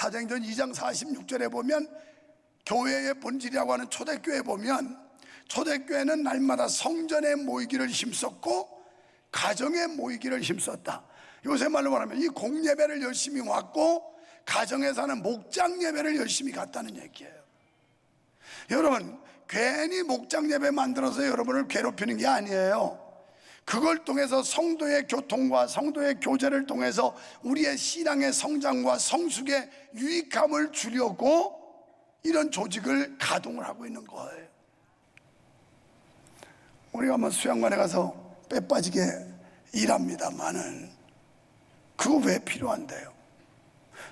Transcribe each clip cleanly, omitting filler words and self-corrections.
사도행전 2장 46절에 보면 교회의 본질이라고 하는 초대교회에 보면 초대교회는 날마다 성전에 모이기를 힘썼고 가정에 모이기를 힘썼다. 요새 말로 말하면 이 공예배를 열심히 왔고 가정에서 하는 목장 예배를 열심히 갔다는 얘기예요. 여러분, 괜히 목장 예배 만들어서 여러분을 괴롭히는 게 아니에요. 그걸 통해서 성도의 교통과 성도의 교제를 통해서 우리의 신앙의 성장과 성숙의 유익함을 주려고 이런 조직을 가동을 하고 있는 거예요. 우리가 뭐 수양관에 가서 빼 빠지게 일합니다만은 그거 왜 필요한데요?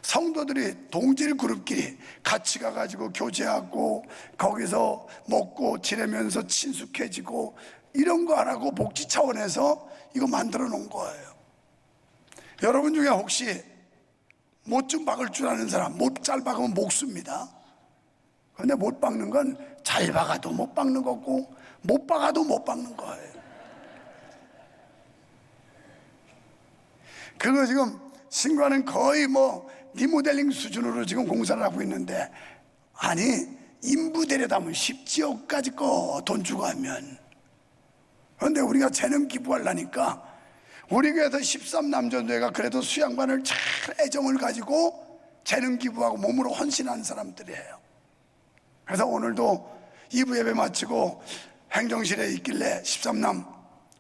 성도들이 동질 그룹끼리 같이 가가지고 교제하고 거기서 먹고 지내면서 친숙해지고 이런 거 하라고 복지 차원에서 이거 만들어 놓은 거예요. 여러분 중에 혹시 못 좀 박을 줄 아는 사람, 못 잘 박으면 못 씁니다. 그런데 못 박는 건 잘 박아도 못 박는 거고 못 박아도 못 박는 거예요. 그거 지금 신과는 거의 뭐 리모델링 수준으로 지금 공사를 하고 있는데, 아니 인부 데려다면 십지억까지 거 돈 주고 하면. 그런데 우리가 재능 기부하려니까 우리 교회에서 13남전도회가 그래도 수양관을 잘 애정을 가지고 재능 기부하고 몸으로 헌신하는 사람들이에요. 그래서 오늘도 2부 예배 마치고 행정실에 있길래 13남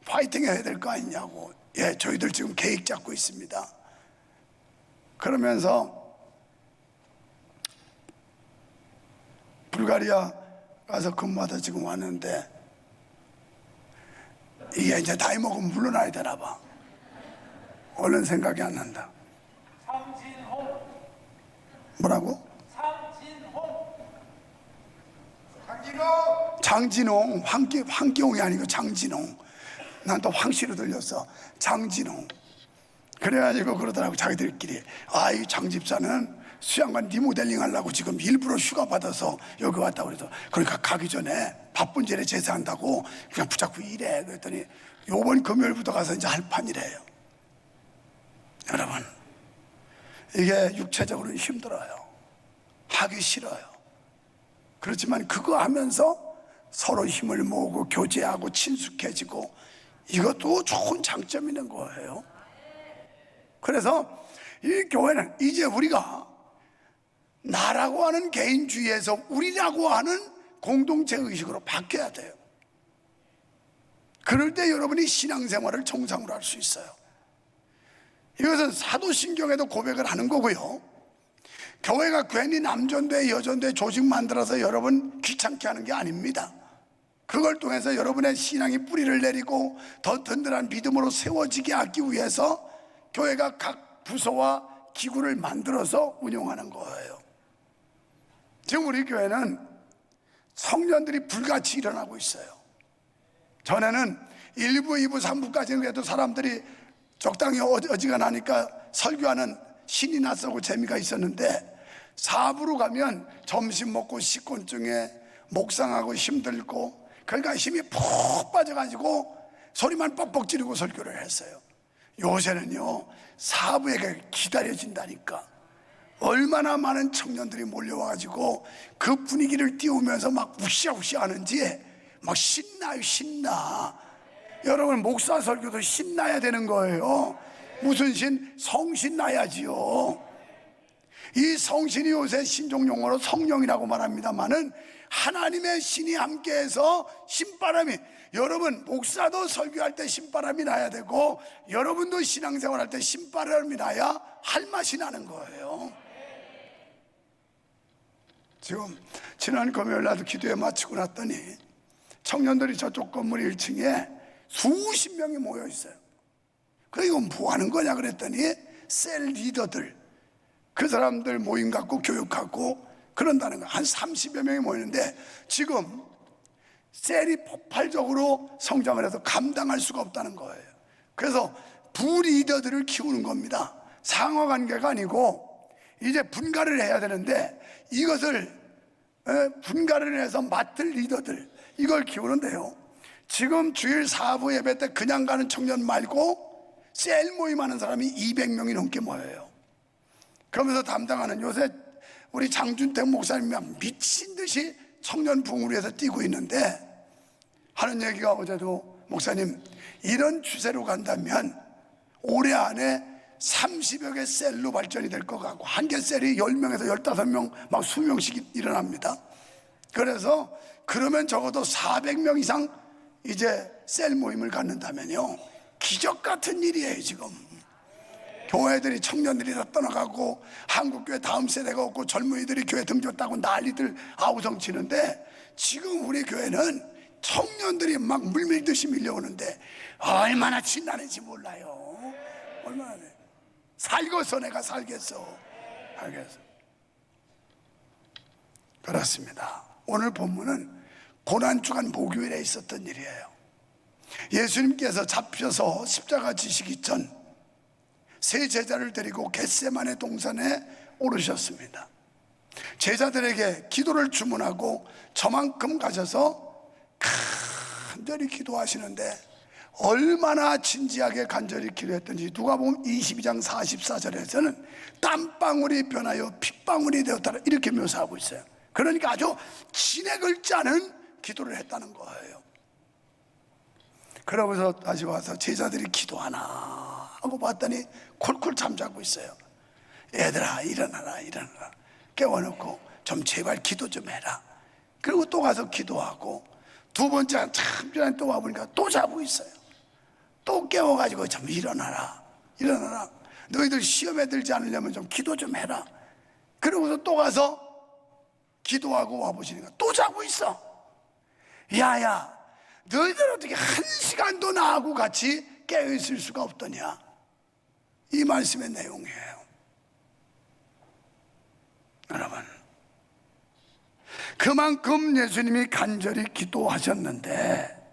파이팅 해야 될 거 아니냐고. 예, 저희들 지금 계획 잡고 있습니다. 그러면서 불가리아 가서 근무하다 지금 왔는데 이게 이제 나이 먹으면 물러나야 되나 봐. 얼른 생각이 안 난다. 장진홍. 뭐라고? 장진홍. 장진홍. 황기홍이 아니고 장진홍. 난 또 황씨로 들렸어. 장진홍. 그래가지고 그러더라고 자기들끼리. 아, 이 장집사는 수양관 리모델링 하려고 지금 일부러 휴가 받아서 여기 왔다고 그래서, 그러니까 가기 전에 바쁜 일에 제사한다고 그냥 붙잡고 일해. 그랬더니 요번 금요일부터 가서 이제 할 판이래요. 여러분, 이게 육체적으로는 힘들어요. 하기 싫어요. 그렇지만 그거 하면서 서로 힘을 모으고 교제하고 친숙해지고 이것도 좋은 장점이 있는 거예요. 그래서 이 교회는 이제 우리가 나라고 하는 개인주의에서 우리라고 하는 공동체 의식으로 바뀌어야 돼요. 그럴 때 여러분이 신앙생활을 정상으로 할 수 있어요. 이것은 사도신경에도 고백을 하는 거고요. 교회가 괜히 남전도회 여전도회 조직 만들어서 여러분 귀찮게 하는 게 아닙니다. 그걸 통해서 여러분의 신앙이 뿌리를 내리고 더 든든한 믿음으로 세워지게 하기 위해서 교회가 각 부서와 기구를 만들어서 운영하는 거예요. 지금 우리 교회는 청년들이 불같이 일어나고 있어요. 전에는 1부, 2부, 3부까지는 그래도 사람들이 적당히 어지간하니까 설교하는 신이 낯설고 재미가 있었는데 4부로 가면 점심 먹고 식곤증에 목상하고 힘들고, 그러니까 힘이 푹 빠져가지고 소리만 뻑뻑 지르고 설교를 했어요. 요새는요 4부에게 기다려진다니까. 얼마나 많은 청년들이 몰려와가지고 그 분위기를 띄우면서 막 우시아우시 하는지 막 신나요. 신나. 여러분, 목사 설교도 신나야 되는 거예요. 무슨 신? 성신 나야지요. 이 성신이 요새 신종용어로 성령이라고 말합니다만은 하나님의 신이 함께해서 신바람이, 여러분 목사도 설교할 때 신바람이 나야 되고 여러분도 신앙생활 할 때 신바람이 나야 할 맛이 나는 거예요. 지금 지난 금요일 날도 기도회 마치고 났더니 청년들이 저쪽 건물 1층에 수십 명이 모여 있어요. 그래, 이건 뭐 하는 거냐 그랬더니 셀 리더들, 그 사람들 모임 갖고 교육하고 그런다는 거예요. 한 30여 명이 모이는데 지금 셀이 폭발적으로 성장을 해서 감당할 수가 없다는 거예요. 그래서 부리더들을 키우는 겁니다. 상하관계가 아니고 이제 분가를 해야 되는데 이것을 분가를 해서 맡을 리더들, 이걸 키우는데요. 지금 주일 4부 예배 때 그냥 가는 청년 말고 셀 모임하는 사람이 200명이 넘게 모여요. 그러면서 담당하는, 요새 우리 장준택 목사님이 미친 듯이 청년 부흥을 위해서 뛰고 있는데 하는 얘기가 어제도 목사님 이런 추세로 간다면 올해 안에 30여 개 셀로 발전이 될 것 같고 한 개 셀이 10명에서 15명 막 수명씩 일어납니다. 그래서 그러면 적어도 400명 이상 이제 셀 모임을 갖는다면요 기적 같은 일이에요. 지금 교회들이 청년들이 다 떠나가고 한국교회 다음 세대가 없고 젊은이들이 교회 등졌다고 난리들 아우성 치는데 지금 우리 교회는 청년들이 막 물밀듯이 밀려오는데 얼마나 신나는지 몰라요. 얼마나 살겠어. 내가 살겠어. 알겠어. 그렇습니다. 오늘 본문은 고난주간 목요일에 있었던 일이에요. 예수님께서 잡혀서 십자가 지시기 전 세 제자를 데리고 겟세마네 동산에 오르셨습니다. 제자들에게 기도를 주문하고 저만큼 가셔서 간절히 기도하시는데 얼마나 진지하게 간절히 기도했던지 누가복음 22장 44절에서는 땀방울이 변하여 핏방울이 되었다 이렇게 묘사하고 있어요. 그러니까 아주 진액을 짜는 기도를 했다는 거예요. 그러고서 다시 와서 제자들이 기도하나 하고 봤더니 쿨쿨 잠자고 있어요. 얘들아 일어나라 일어나라 깨워놓고 좀 제발 기도 좀 해라. 그리고 또 가서 기도하고 두 번째 한참 전에 또 와보니까 또 자고 있어요. 또 깨워가지고 좀 일어나라 일어나라 너희들 시험에 들지 않으려면 좀 기도 좀 해라. 그러고서 또 가서 기도하고 와보시니까 또 자고 있어. 야야 너희들 어떻게 한 시간도 나하고 같이 깨어있을 수가 없더냐. 이 말씀의 내용이에요. 여러분 그만큼 예수님이 간절히 기도하셨는데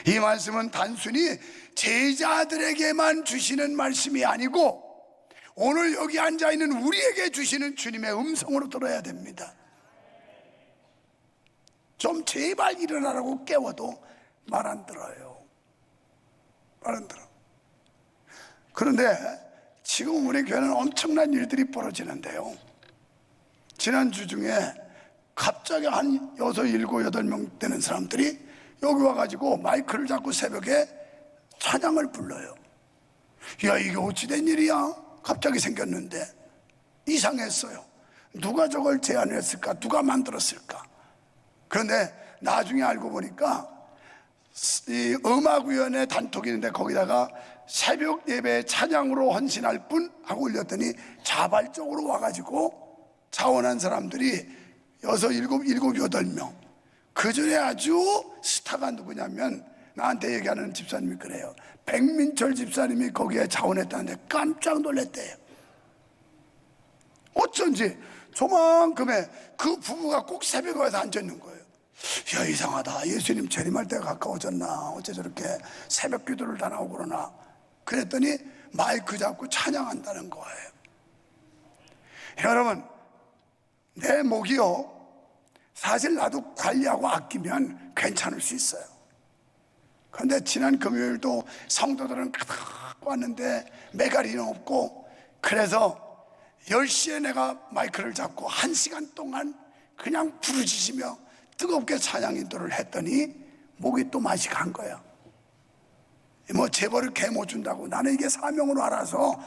이 말씀은 단순히 제자들에게만 주시는 말씀이 아니고 오늘 여기 앉아있는 우리에게 주시는 주님의 음성으로 들어야 됩니다. 좀 제발 일어나라고 깨워도 말 안 들어요. 말 안 들어. 그런데 지금 우리 교회는 엄청난 일들이 벌어지는데요. 지난주 중에 갑자기 한 6, 7, 8명 되는 사람들이 여기 와가지고 마이크를 잡고 새벽에 찬양을 불러요. 야 이게 어찌 된 일이야? 갑자기 생겼는데 이상했어요. 누가 저걸 제안했을까? 누가 만들었을까? 그런데 나중에 알고 보니까 이 음악위원회 단톡이 있는데 거기다가 새벽 예배 찬양으로 헌신할 분 하고 올렸더니 자발적으로 와가지고 자원한 사람들이 6, 7, 8명. 그 중에 아주 스타가 누구냐면 나한테 얘기하는 집사님이 그래요. 백민철 집사님이 거기에 자원했다는데 깜짝 놀랐대요. 어쩐지 조만큼에 그 부부가 꼭 새벽에 와서 앉아있는 거예요. 야 이상하다. 예수님 재림할 때가 가까워졌나. 어째 저렇게 새벽 기도를 다 나오고 그러나. 그랬더니 마이크 잡고 찬양한다는 거예요. 여러분 내 목이요 사실 나도 관리하고 아끼면 괜찮을 수 있어요. 그런데 지난 금요일도 성도들은 가득 왔는데 메가리는 없고 그래서 10시에 내가 마이크를 잡고 1시간 동안 그냥 부르짖으며 뜨겁게 찬양 인도를 했더니 목이 또 맛이 간 거야. 뭐 재벌을 개 못 준다고 나는 이게 사명으로 알아서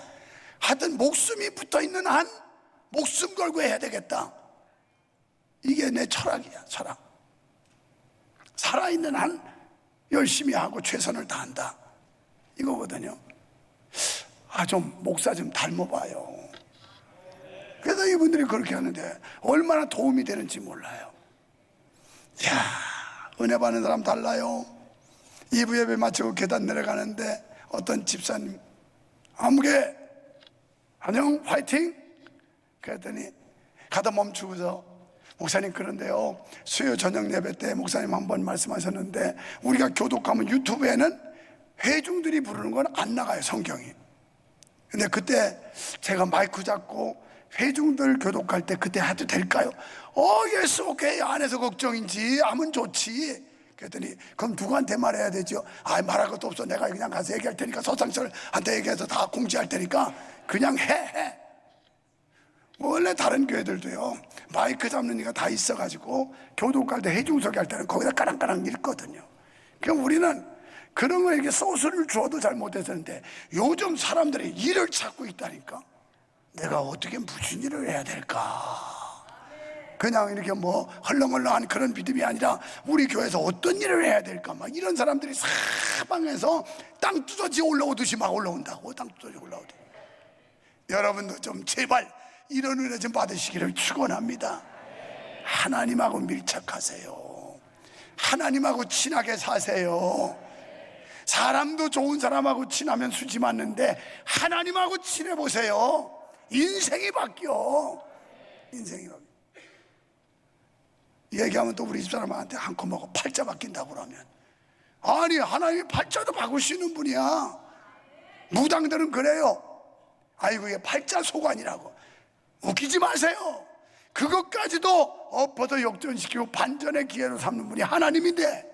하여튼 목숨이 붙어있는 한 목숨 걸고 해야 되겠다. 이게 내 철학이야. 철학. 살아있는 한 열심히 하고 최선을 다한다 이거거든요. 좀 목사 좀 닮아봐요. 그래서 이분들이 그렇게 하는데 얼마나 도움이 되는지 몰라요. 이야 은혜 받는 사람 달라요. 2부 예배 마치고 계단 내려가는데 어떤 집사님 아무개 안녕 화이팅 그랬더니 가다 멈추고서 목사님 그런데요 수요 저녁 예배 때 목사님 한번 말씀하셨는데 우리가 교독하면 유튜브에는 회중들이 부르는 건 안 나가요 성경이. 근데 그때 제가 마이크 잡고 회중들 교독할 때 그때 해도 될까요? 예스 오케이 안에서 걱정인지 하면 좋지. 그랬더니 그럼 누구한테 말해야 되죠? 말할 것도 없어. 내가 그냥 가서 얘기할 테니까 서상철한테 얘기해서 다 공지할 테니까 그냥 해. 원래 다른 교회들도요 마이크 잡는 이가 다 있어가지고 교독 갈 때 해중석이 할 때는 거기다 까랑까랑 읽거든요. 그럼 우리는 그런 거 이렇게 소스를 주어도 잘 못했었는데 요즘 사람들이 일을 찾고 있다니까. 내가 어떻게 무슨 일을 해야 될까? 그냥 이렇게 뭐 헐렁헐렁한 그런 믿음이 아니라 우리 교회에서 어떤 일을 해야 될까? 막 이런 사람들이 사방에서 땅 뚜저지 올라오듯이 막 올라온다고. 땅 뚜저지 올라오듯이. 여러분도 좀 제발 이런 은혜 좀 받으시기를 축원합니다. 하나님하고 밀착하세요. 하나님하고 친하게 사세요. 사람도 좋은 사람하고 친하면 수지 맞는데 하나님하고 친해보세요. 인생이 바뀌어. 인생이 바뀌어. 얘기하면 또 우리 집사람한테 한코 먹고 팔자 바뀐다고 그러면, 아니 하나님이 팔자도 바꿀 수 있는 분이야. 무당들은 그래요. 아이고 이게 팔자 소관이라고. 웃기지 마세요. 그것까지도 엎어서 역전시키고 반전의 기회로 삼는 분이 하나님인데,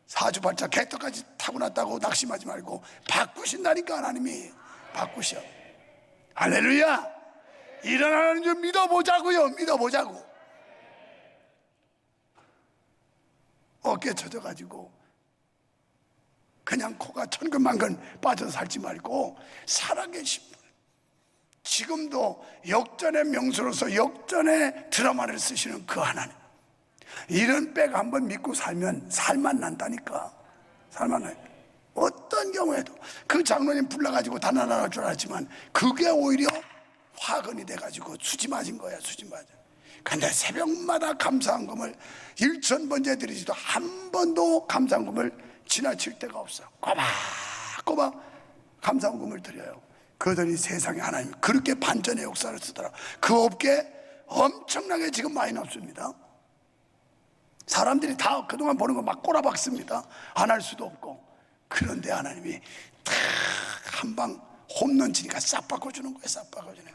사주팔자 개떡까지 타고났다고 낙심하지 말고 바꾸신다니까. 하나님이 바꾸셔. 할렐루야. 이런 하나님 좀 믿어보자고요. 믿어보자고. 어깨 쳐져가지고 그냥 코가 천근만근 빠져서 살지 말고 살아계신 분, 지금도 역전의 명수로서 역전의 드라마를 쓰시는 그 하나님, 이런 백 한번 믿고 살면 살만 난다니까. 살만 나요. 어떤 경우에도 그 장로님 불러가지고 다 날아갈 줄 알았지만 그게 오히려 화근이 돼가지고 수지 맞은 거야. 수지 맞아. 근데 새벽마다 감사한금을 1000번째 드리지도 한 번도 감사한금을 지나칠 때가 없어. 꼬박꼬박 감사한금을 드려요. 그러더니 세상에 하나님 그렇게 반전의 역사를 쓰더라. 그 업계 엄청나게 지금 많이 났습니다. 사람들이 다 그동안 보는 거 막 꼬라박습니다. 안 할 수도 없고. 그런데 하나님이 탁 한 방 홈런 치니까 싹 바꿔주는 거예요. 싹 바꿔주네.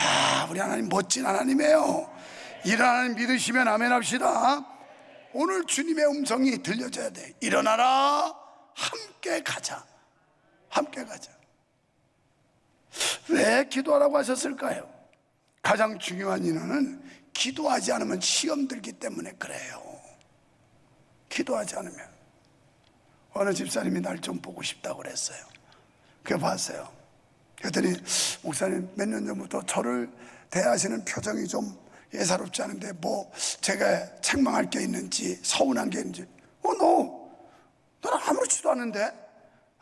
야, 우리 하나님 멋진 하나님이에요. 이런 하나님 믿으시면 아멘 합시다. 오늘 주님의 음성이 들려져야 돼. 일어나라, 함께 가자. 함께 가자. 왜 기도하라고 하셨을까요? 가장 중요한 이유는 기도하지 않으면 시험 들기 때문에 그래요. 기도하지 않으면. 어느 집사님이 날 좀 보고 싶다고 그랬어요. 그거 봤어요. 그랬더니 목사님 몇 년 전부터 저를 대하시는 표정이 좀 예사롭지 않은데 뭐 제가 책망할 게 있는지 서운한 게 있는지. 나는 아무렇지도 않은데.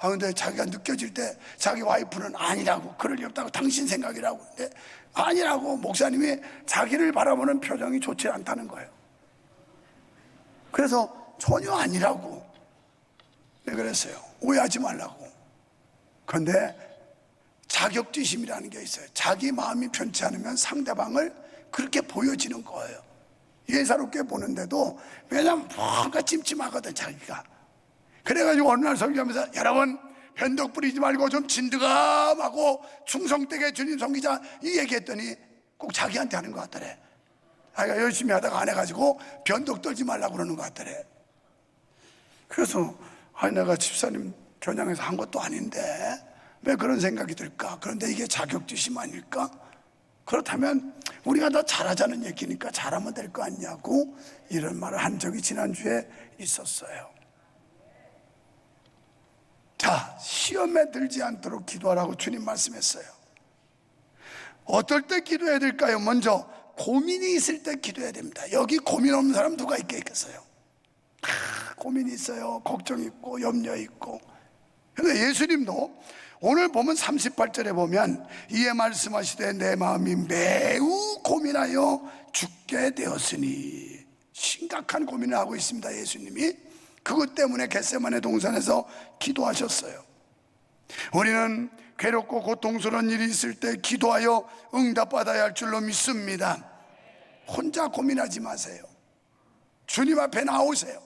근데 자기가 느껴질 때 자기 와이프는 아니라고, 그럴 리 없다고, 당신 생각이라고. 근데 아니라고. 목사님이 자기를 바라보는 표정이 좋지 않다는 거예요. 그래서 전혀 아니라고. 네, 그랬어요. 오해하지 말라고. 그런데 자격지심이라는 게 있어요. 자기 마음이 편치 않으면 상대방을 그렇게 보여지는 거예요. 예사롭게 보는데도, 왜냐면 뭔가 찜찜하거든 자기가. 그래가지고 어느 날 설교하면서 여러분 변덕 부리지 말고 좀 진드감하고 충성되게 주님 섬기자 이 얘기했더니 꼭 자기한테 하는 것 같더래. 자기가 열심히 하다가 안 해가지고 변덕 떨지 말라고 그러는 것 같더래. 그래서 내가 집사님 겨냥해서 한 것도 아닌데 왜 그런 생각이 들까? 그런데 이게 자격지심 아닐까? 그렇다면 우리가 더 잘하자는 얘기니까 잘하면 될 거 아니냐고 이런 말을 한 적이 지난주에 있었어요. 자, 시험에 들지 않도록 기도하라고 주님 말씀했어요. 어떨 때 기도해야 될까요? 먼저 고민이 있을 때 기도해야 됩니다. 여기 고민 없는 사람 누가 있겠어요? 고민이 있어요. 걱정 있고 염려 있고. 그런데 예수님도 오늘 보면 38절에 보면 이에 말씀하시되 내 마음이 매우 고민하여 죽게 되었으니, 심각한 고민을 하고 있습니다. 예수님이 그것 때문에 겟세마네 동산에서 기도하셨어요. 우리는 괴롭고 고통스러운 일이 있을 때 기도하여 응답받아야 할 줄로 믿습니다. 혼자 고민하지 마세요. 주님 앞에 나오세요.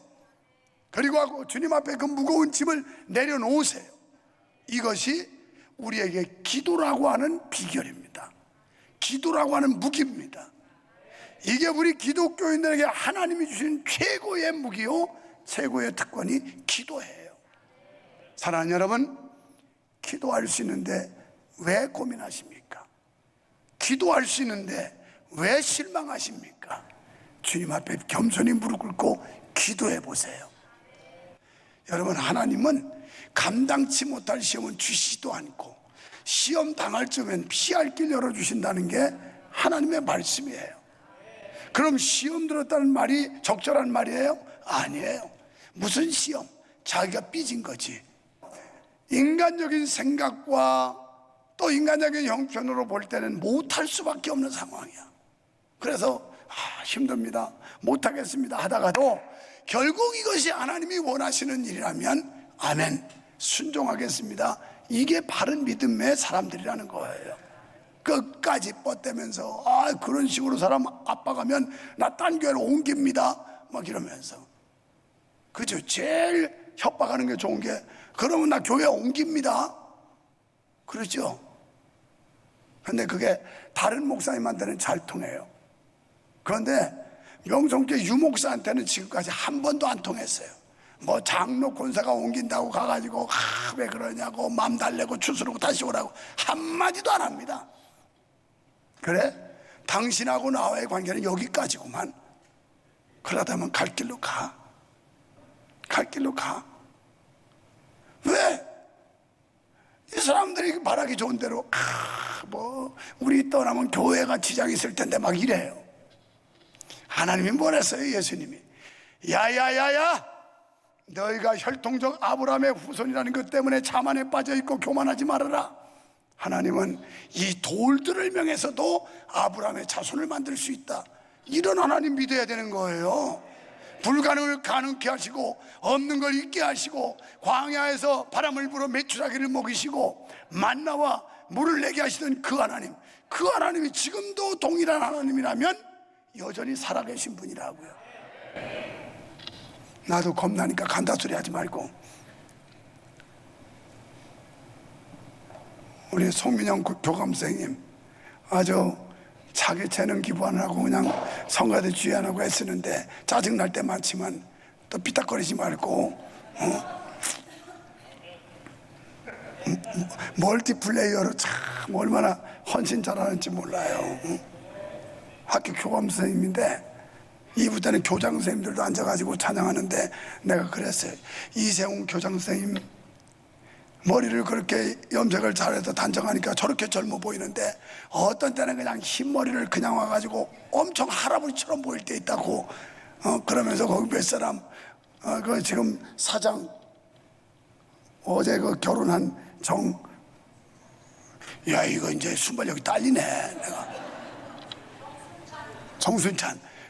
그리고 주님 앞에 그 무거운 짐을 내려놓으세요. 이것이 우리에게 기도라고 하는 비결입니다. 기도라고 하는 무기입니다. 이게 우리 기독교인들에게 하나님이 주신 최고의 무기요, 최고의 특권이 기도예요. 사랑하는 여러분, 기도할 수 있는데 왜 고민하십니까? 기도할 수 있는데 왜 실망하십니까? 주님 앞에 겸손히 무릎 꿇고 기도해 보세요. 여러분, 하나님은 감당치 못할 시험은 주시지도 않고 시험 당할 쯤엔 피할 길 열어주신다는 게 하나님의 말씀이에요. 그럼 시험 들었다는 말이 적절한 말이에요? 아니에요. 무슨 시험? 자기가 삐진 거지. 인간적인 생각과 또 인간적인 형편으로 볼 때는 못할 수밖에 없는 상황이야. 그래서 힘듭니다, 못하겠습니다 하다가도 결국 이것이 하나님이 원하시는 일이라면 아멘, 순종하겠습니다, 이게 바른 믿음의 사람들이라는 거예요. 끝까지 뻗대면서 그런 식으로 사람 압박하면 나 딴 교회로 옮깁니다 막 이러면서, 그죠? 제일 협박하는 게 좋은 게 그러면 나 교회 옮깁니다 그러죠. 근데 그게 다른 목사님한테는 잘 통해요. 그런데 명성교회 유목사한테는 지금까지 한 번도 안 통했어요. 뭐 장로 권사가 옮긴다고 가가지고 왜 그러냐고 맘 달래고 추스르고 다시 오라고 한마디도 안 합니다. 그래? 당신하고 나와의 관계는 여기까지구만. 그러다면 갈 길로 가. 갈 길로 가. 왜? 이 사람들이 말하기 좋은 대로 뭐 우리 떠나면 교회가 지장이 있을 텐데 막 이래요. 하나님이 뭘 했어요? 예수님이 야야야야, 너희가 혈통적 아브라함의 후손이라는 것 때문에 자만에 빠져있고 교만하지 말아라. 하나님은 이 돌들을 명해서도 아브라함의 자손을 만들 수 있다, 이런 하나님 믿어야 되는 거예요. 불가능을 가능케 하시고 없는 걸 있게 하시고 광야에서 바람을 불어 메추라기를 먹이시고 만나와 물을 내게 하시던 그 하나님, 그 하나님이 지금도 동일한 하나님이라면 여전히 살아계신 분이라고요. 나도 겁나니까 간다 소리 하지 말고, 우리 송민영 교감선생님 아주 자기 재능 기부하느라고 그냥 성가대 주의 안 하고 애쓰는데 짜증날 때 많지만 또 삐딱거리지 말고 멀티플레이어로 참 얼마나 헌신 잘하는지 몰라요. 학교 교감 선생님인데 2부 때는 교장 선생님들도 앉아가지고 찬양하는데 내가 그랬어요. 이세웅 교장 선생님 머리를 그렇게 염색을 잘해서 단정하니까 저렇게 젊어 보이는데 어떤 때는 그냥 흰머리를 그냥 와가지고 엄청 할아버지처럼 보일 때 있다고. 그러면서 거기 몇 사람 그 지금 사장 어제 그 결혼한 야 이거 이제 순발력이 딸리네. 내가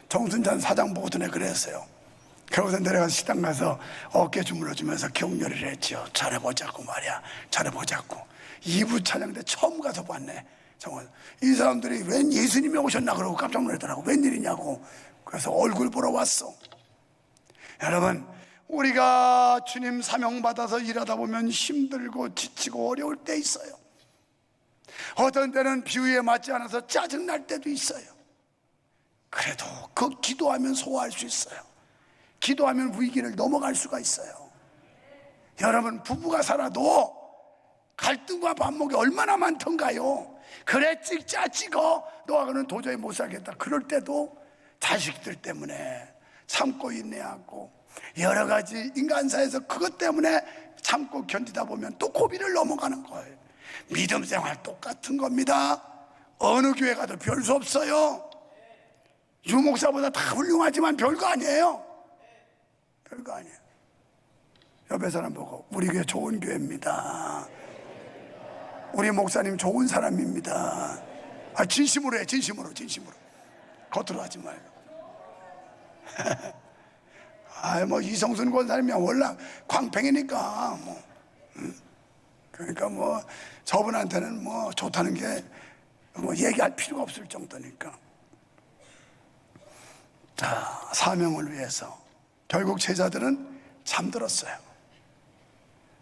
정순찬 사장 보더니 그랬어요. 그러고서 내려가서 식당 가서 어깨 주물러주면서 격려를 했죠. 잘해보자고 말이야, 잘해보자고. 2부 찬양 때 처음 가서 봤네. 정말 이 사람들이 웬 예수님이 오셨나 그러고 깜짝 놀랐더라고. 웬일이냐고. 그래서 얼굴 보러 왔어. 여러분, 우리가 주님 사명 받아서 일하다 보면 힘들고 지치고 어려울 때 있어요. 어떤 때는 비유에 맞지 않아서 짜증날 때도 있어요. 그래도 그 기도하면 소화할 수 있어요. 기도하면 위기를 넘어갈 수가 있어요. 여러분, 부부가 살아도 갈등과 반목이 얼마나 많던가요? 그래 찍자 찍어 너하고는 도저히 못 살겠다. 그럴 때도 자식들 때문에 참고 인내하고 여러 가지 인간사에서 그것 때문에 참고 견디다 보면 또 고비를 넘어가는 거예요. 믿음 생활 똑같은 겁니다. 어느 교회 가도 별 수 없어요. 유목사보다 다 훌륭하지만 별거 아니에요. 별거 아니에요. 옆에 사람 보고 우리 교회 좋은 교회입니다. 우리 목사님 좋은 사람입니다. 진심으로 해. 진심으로 겉으로 하지 말고. 뭐 이성순 권사님이야 원래 광팽이니까 뭐. 그러니까 뭐 저분한테는 뭐 좋다는 게 뭐 얘기할 필요가 없을 정도니까. 자, 사명을 위해서 결국 제자들은 잠들었어요.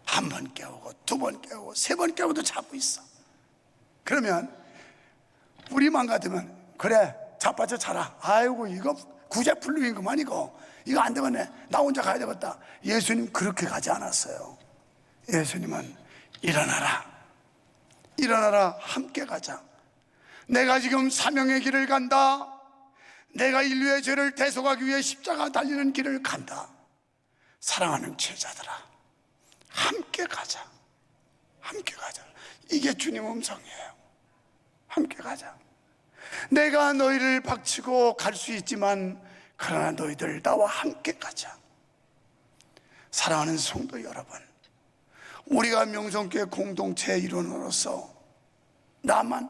한 번 깨우고 두 번 깨우고 세 번 깨우고도 자고 있어. 그러면 우리만 같으면 그래 자빠져 자라. 아이고 이거 구제불능이구만. 이거 안 되겠네. 나 혼자 가야 되겠다. 예수님 그렇게 가지 않았어요. 예수님은 일어나라 함께 가자. 내가 지금 사명의 길을 간다. 내가 인류의 죄를 대속하기 위해 십자가 달리는 길을 간다. 사랑하는 제자들아, 함께 가자. 함께 가자. 이게 주님 음성이에요. 함께 가자. 내가 너희를 박치고 갈 수 있지만 그러나 너희들 나와 함께 가자. 사랑하는 성도 여러분, 우리가 명성교회 공동체의 일원으로서 나는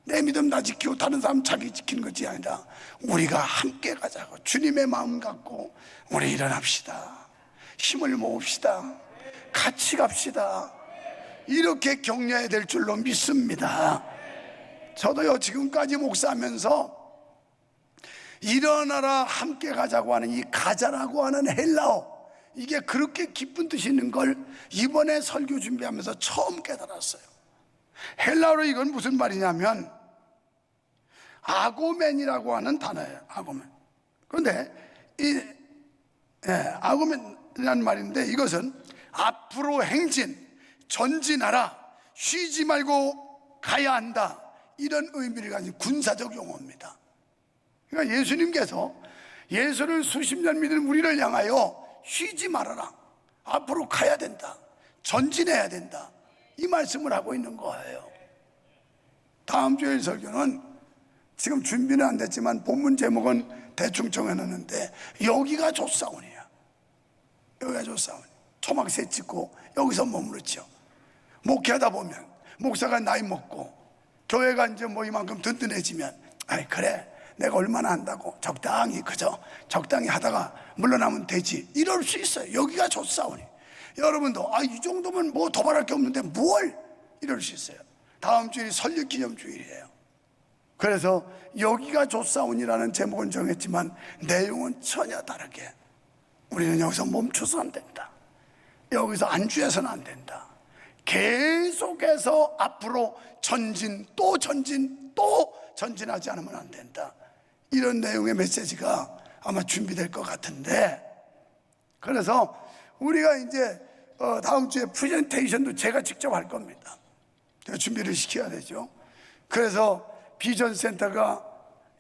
내 믿음 나 지키고 다른 사람 자기 지키는 것이 아니라 우리가 함께 가자고 주님의 마음 갖고 우리 일어납시다. 힘을 모읍시다. 같이 갑시다. 이렇게 격려해야 될 줄로 믿습니다. 저도요, 지금까지 목사하면서 일어나라 함께 가자고 하는 이 가자라고 하는 헬라어, 이게 그렇게 기쁜 뜻이 있는 걸 이번에 설교 준비하면서 처음 깨달았어요. 헬라어로 이건 무슨 말이냐면 아고멘이라고 하는 단어예요. 아고멘. 그런데 이 아고멘이라는 말인데 이것은 앞으로 행진, 전진하라, 쉬지 말고 가야 한다, 이런 의미를 가진 군사적 용어입니다. 그러니까 예수님께서 예수를 수십 년 믿는 우리를 향하여 쉬지 말아라, 앞으로 가야 된다, 전진해야 된다, 이 말씀을 하고 있는 거예요. 다음 주에 설교는 지금 준비는 안 됐지만 본문 제목은 대충 정해놨는데 여기가 조사원이야. 여기가 조사원. 초막새 찍고 여기서 머무르죠. 목회하다 보면 목사가 나이 먹고 교회가 이제 뭐 이만큼 든든해지면 아이 그래 내가 얼마나 한다고 적당히 그저 적당히 하다가 물러나면 되지, 이럴 수 있어요. 여기가 조사원이. 여러분도 이 정도면 뭐 더 바랄 게 없는데 뭘, 이럴 수 있어요. 다음 주일이 설립기념주일이에요. 그래서 여기가 조사원이라는 제목은 정했지만 내용은 전혀 다르게 우리는 여기서 멈춰서 안 된다. 여기서 안주해서는 안 된다. 계속해서 앞으로 전진 또 전진 또 전진하지 않으면 안 된다. 이런 내용의 메시지가 아마 준비될 것 같은데, 그래서 우리가 이제 다음 주에 프레젠테이션도 제가 직접 할 겁니다. 제가 준비를 시켜야 되죠. 그래서 비전센터가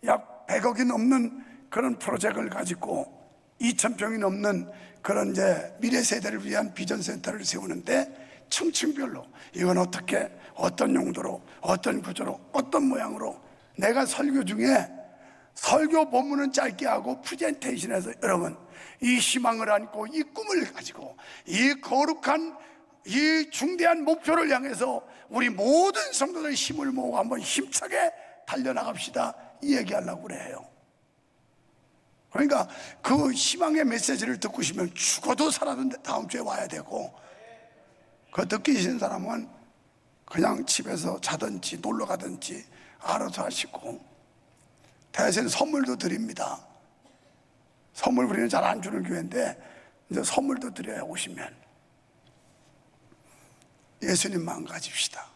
약 100억이 넘는 그런 프로젝트를 가지고 2,000평이 넘는 그런 이제 미래 세대를 위한 비전센터를 세우는데 층층별로 이건 어떻게, 어떤 용도로, 어떤 구조로, 어떤 모양으로, 내가 설교 중에 설교 본문은 짧게 하고 프레젠테이션에서 여러분 이 희망을 안고 이 꿈을 가지고 이 거룩한 이 중대한 목표를 향해서 우리 모든 성도들 힘을 모으고 한번 힘차게 달려나갑시다, 이 얘기하려고 그래요. 그러니까 그 희망의 메시지를 듣고 싶으면 죽어도 살아도 다음 주에 와야 되고, 그 듣기 싫은 사람은 그냥 집에서 자든지 놀러 가든지 알아서 하시고, 대신 선물도 드립니다. 선물 우리는 잘 안 주는 교회인데 이제 선물도 드려야 오시면. 예수님 마음 가집시다.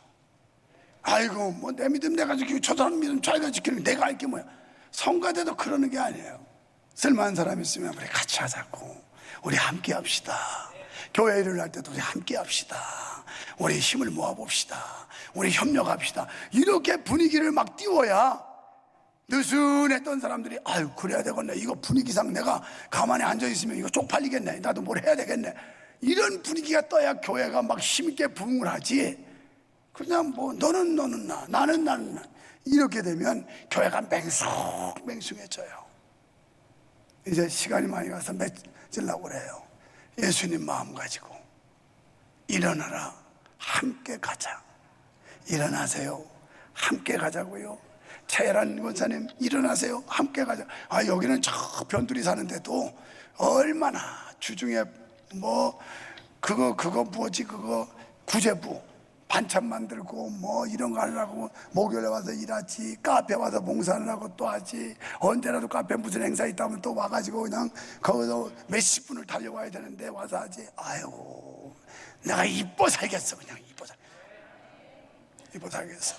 아이고 뭐 내 믿음 내가 지키고 저 사람 믿음 자기가 지키는 내가 알 게 뭐야. 성가대도 그러는 게 아니에요. 쓸만한 사람 있으면 우리 같이 하자고, 우리 함께 합시다. 교회 일을 할 때도 우리 함께 합시다. 우리 힘을 모아봅시다. 우리 협력합시다. 이렇게 분위기를 막 띄워야 느슨했던 사람들이 아유 그래야 되겠네, 이거 분위기상 내가 가만히 앉아있으면 이거 쪽팔리겠네, 나도 뭘 해야 되겠네, 이런 분위기가 떠야 교회가 막 힘있게 부흥을 하지. 그냥 뭐 너는 나, 나는 나, 이렇게 되면 교회가 맹숭해져요. 이제 시간이 많이 가서 맺으려고 그래요. 예수님 마음 가지고 일어나라, 함께 가자. 일어나세요, 함께 가자고요. 차혜란 권사님 일어나세요, 함께 가자. 여기는 저 변두리 사는데도 얼마나 주중에 뭐 그거 뭐지, 그거 구제부 반찬 만들고 뭐 이런 거 하려고 목요일에 와서 일하지, 카페 와서 봉사하려고 또 하지, 언제라도 카페 무슨 행사 있다면 또 와가지고 그냥 거기서 몇십 분을 달려와야 되는데 와서 하지. 아유 내가 이뻐 살겠어. 그냥 이뻐 살겠어.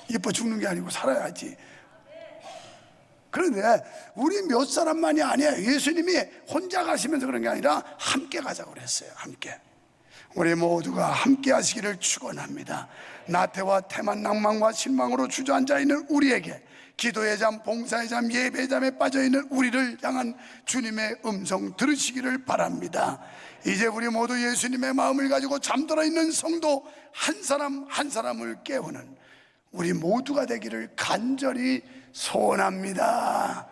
이뻐 죽는 게 아니고 살아야지. 그런데 우리 몇 사람만이 아니에요. 예수님이 혼자 가시면서 그런 게 아니라 함께 가자고 그랬어요. 함께. 우리 모두가 함께 하시기를 축원합니다. 나태와 태만 낭만과 실망으로 주저앉아 있는 우리에게, 기도의 잠, 봉사의 잠, 예배의 잠에 빠져있는 우리를 향한 주님의 음성 들으시기를 바랍니다. 이제 우리 모두 예수님의 마음을 가지고 잠들어 있는 성도 한 사람 한 사람을 깨우는 우리 모두가 되기를 간절히 소원합니다.